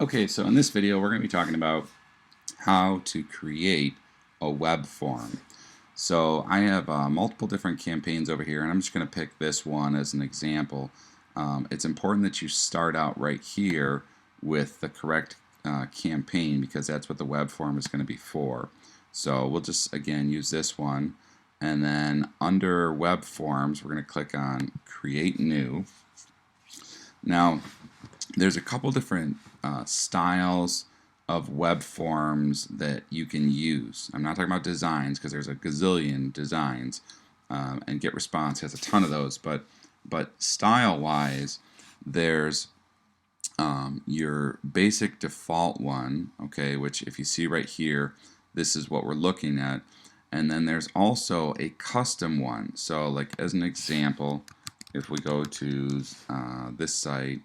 Okay, so in this video we're going to be talking about how to create a web form. So I have multiple different campaigns over here, and I'm just going to pick this one as an example. It's important that you start out right here with the correct campaign, because that's what the web form is going to be for. So we'll just again use this one, and then under web forms we're going to click on create new. Now there's a couple different styles of web forms that you can use. I'm not talking about designs, because there's a gazillion designs, and Getresponse has a ton of those, but style-wise, there's your basic default one, okay, which if you see right here, this is what we're looking at. And then there's also a custom one. So like as an example, if we go to this site,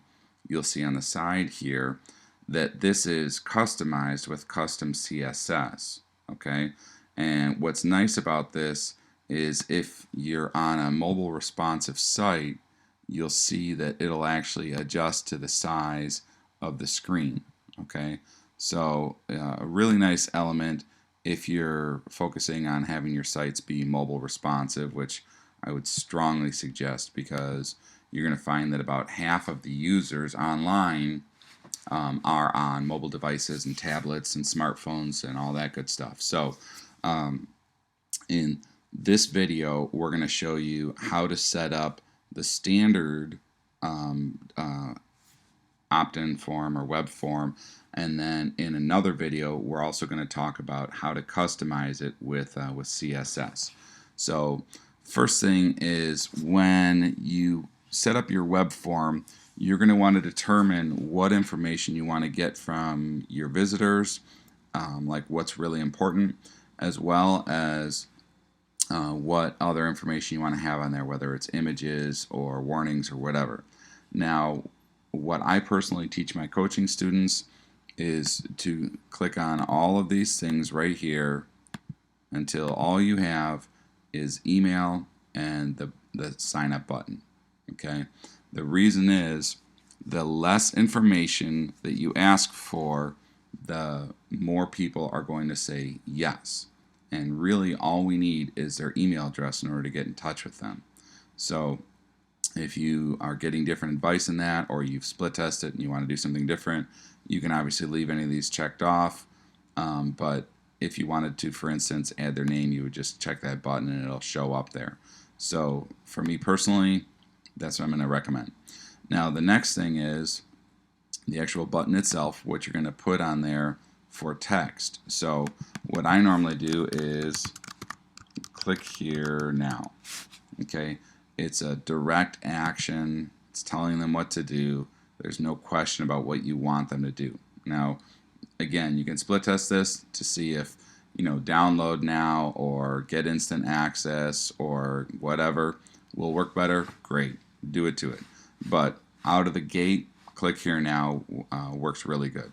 you'll see on the side here that this is customized with custom CSS, okay? And what's nice about this is if you're on a mobile responsive site, you'll see that it'll actually adjust to the size of the screen, okay? So a really nice element if you're focusing on having your sites be mobile responsive, which I would strongly suggest, because you're going to find that about half of the users online are on mobile devices and tablets and smartphones and all that good stuff. So in this video we're going to show you how to set up the standard opt-in form or web form, and then in another video we're also going to talk about how to customize it with CSS. So first thing is, when you set up your web form, you're going to want to determine what information you want to get from your visitors, like what's really important, as well as what other information you want to have on there, whether it's images or warnings or whatever. Now, what I personally teach my coaching students is to click on all of these things right here until all you have is email and the sign up button. Okay, the reason is, the less information that you ask for, the more people are going to say yes. And really all we need is their email address in order to get in touch with them. So if you are getting different advice in that, or you've split tested and you want to do something different, you can obviously leave any of these checked off. But if you wanted to, for instance, add their name, you would just check that button and it'll show up there. So for me personally, that's what I'm going to recommend. Now the next thing is the actual button itself, what you're going to put on there for text. So what I normally do is click here now. Okay, it's a direct action. It's telling them what to do. There's no question about what you want them to do. Now again, you can split test this to see if, you know, download now or get instant access or whatever will work better. Great, do it to it. But out of the gate, click here now works really good.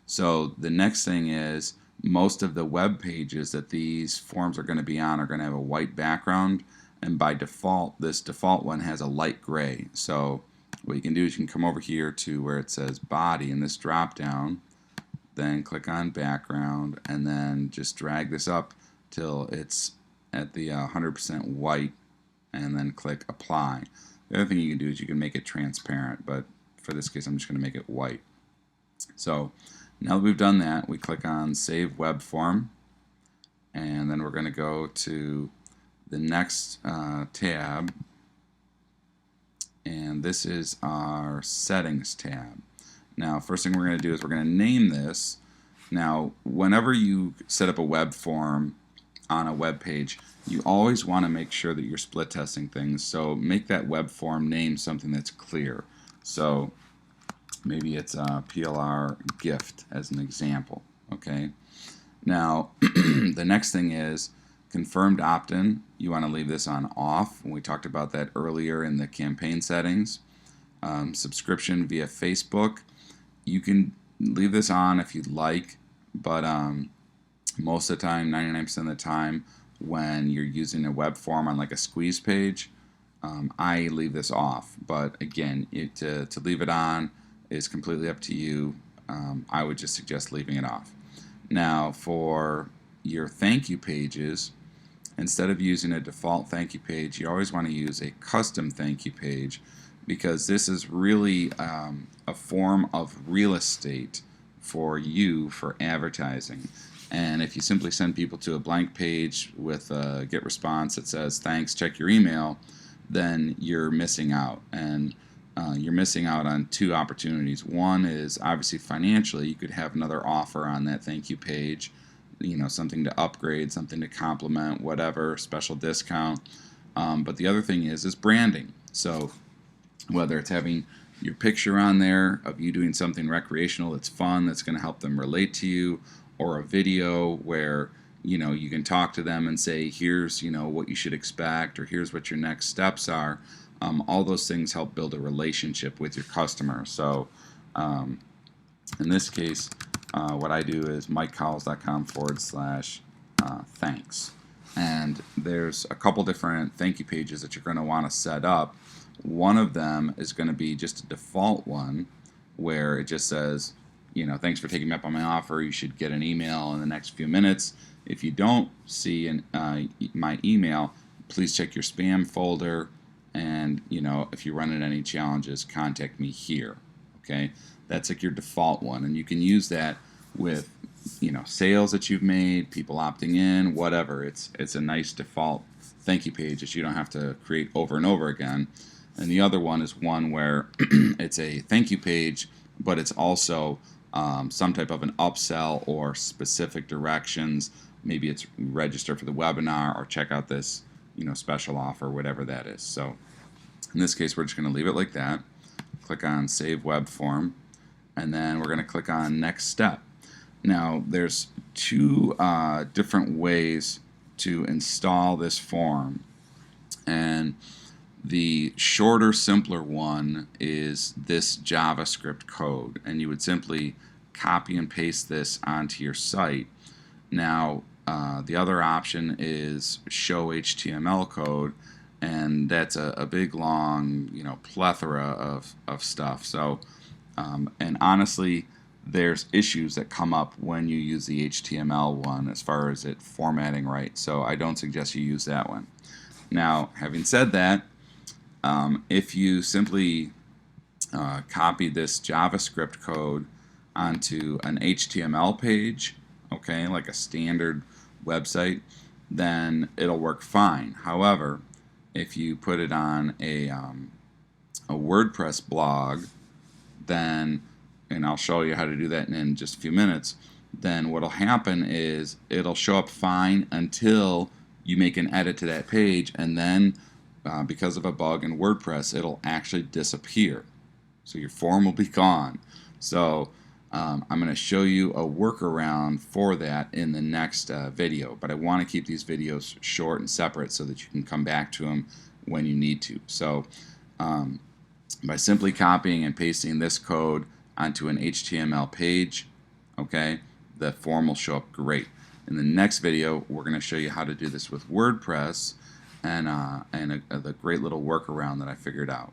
So the next thing is, most of the web pages that these forms are going to be on are going to have a white background, and by default this default one has a light gray. So what you can do is you can come over here to where it says body in this drop down, then click on background, and then just drag this up till it's at the 100% white, and then click apply. The other thing you can do is you can make it transparent, but for this case I'm just going to make it white. So now that we've done that, we click on save web form, and then we're going to go to the next tab, and this is our settings tab. Now first thing we're going to do is we're going to name this. Now whenever you set up a web form on a web page, you always want to make sure that you're split testing things, so make that web form name something that's clear. So maybe it's a PLR gift as an example. Okay, now the next thing is confirmed opt-in. You want to leave this on off, and we talked about that earlier in the campaign settings. Subscription via Facebook, you can leave this on if you'd like, but most of the time, 99% of the time, when you're using a web form on like a squeeze page, I leave this off. But again, to leave it on is completely up to you. I would just suggest leaving it off. Now for your thank you pages, instead of using a default thank you page, you always want to use a custom thank you page, because this is really a form of real estate for you for advertising. And if you simply send people to a blank page with a get response that says thanks, check your email, then you're missing out. And you're missing out on two opportunities. One is obviously financially. You could have another offer on that thank you page, something to upgrade, something to compliment, whatever, special discount. But the other thing is branding. So whether it's having your picture on there of you doing something recreational that's fun, that's going to help them relate to you, or a video where you can talk to them and say, here's what you should expect, or here's what your next steps are. All those things help build a relationship with your customer. So in this case, what I do is mikecowles.com/thanks. And there's a couple different thank you pages that you're going to want to set up. One of them is going to be just a default one where it just says, thanks for taking me up on my offer. You should get an email in the next few minutes. If you don't see my email, please check your spam folder. And if you run into any challenges, contact me here. Okay, that's like your default one, and you can use that with sales that you've made, people opting in, whatever. It's a nice default thank you page that you don't have to create over and over again. And the other one is one where it's a thank you page, but it's also some type of an upsell or specific directions. Maybe it's register for the webinar or check out this special offer, whatever that is. So in this case, we're just going to leave it like that. Click on Save Web Form, and then we're going to click on Next Step. Now, there's two different ways to install this form, and the shorter, simpler one is this JavaScript code, and you would simply copy and paste this onto your site. Now, the other option is show HTML code, and that's a big, long, plethora of stuff. So, and honestly, there's issues that come up when you use the HTML one as far as it formatting right. So I don't suggest you use that one. Now, having said that, if you simply copy this JavaScript code onto an HTML page, okay, like a standard website, then it'll work fine. However, if you put it on a WordPress blog, then, and I'll show you how to do that in just a few minutes, then what'll happen is it'll show up fine until you make an edit to that page, and then because of a bug in WordPress, it'll actually disappear. So your form will be gone. So I'm going to show you a workaround for that in the next video, but I want to keep these videos short and separate so that you can come back to them when you need to. So by simply copying and pasting this code onto an HTML page, okay, the form will show up great. In the next video, we're going to show you how to do this with WordPress and the great little workaround that I figured out.